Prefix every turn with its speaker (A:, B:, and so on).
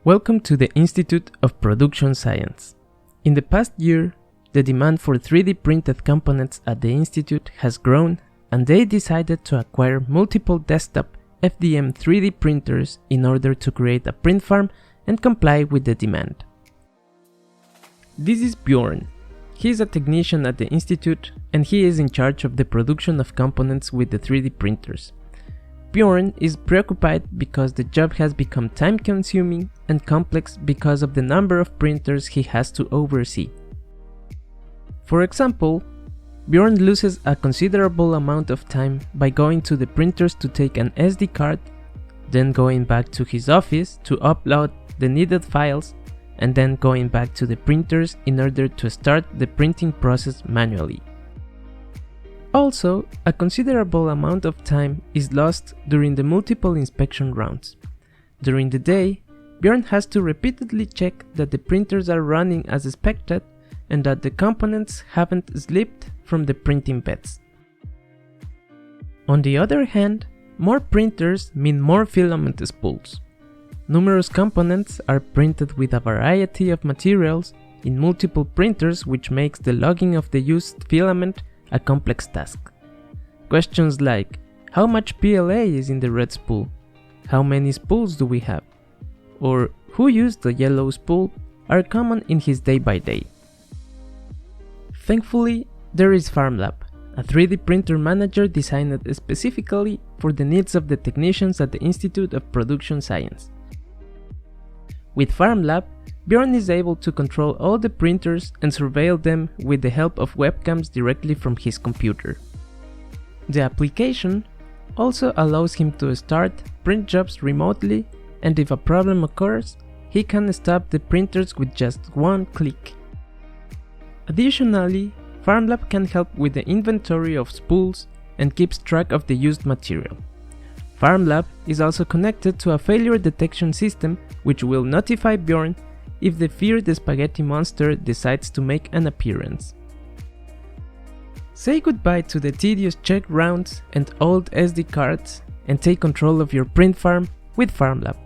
A: Welcome to the Institute of Production Science. In the past year, the demand for 3D printed components at the Institute has grown, and they decided to acquire multiple desktop FDM 3D printers in order to create a print farm and comply with the demand. This is Bjorn. He is a technician at the Institute and he is in charge of the production of components with the 3D printers. Bjorn is preoccupied because the job has become time-consuming and complex because of the number of printers he has to oversee. For example, Bjorn loses a considerable amount of time by going to the printers to take an SD card, then going back to his office to upload the needed files, and then going back to the printers in order to start the printing process manually. Also, a considerable amount of time is lost during the multiple inspection rounds. During the day, Bjorn has to repeatedly check that the printers are running as expected and that the components haven't slipped from the printing beds. On the other hand, more printers mean more filament spools. Numerous components are printed with a variety of materials in multiple printers, which makes the logging of the used filament a complex task. Questions like, how much PLA is in the red spool? How many spools do we have? Or who used the yellow spool are common in his day-by-day. Thankfully, there is FarmLab, a 3D printer manager designed specifically for the needs of the technicians at the Institute of Production Science. With FarmLab, Bjorn is able to control all the printers and surveil them with the help of webcams directly from his computer. The application also allows him to start print jobs remotely, and if a problem occurs, he can stop the printers with just one click. Additionally, FarmLab can help with the inventory of spools and keeps track of the used material. FarmLab is also connected to a failure detection system which will notify Bjorn if the feared spaghetti monster decides to make an appearance. Say goodbye to the tedious check rounds and old SD cards and take control of your print farm with FarmLab.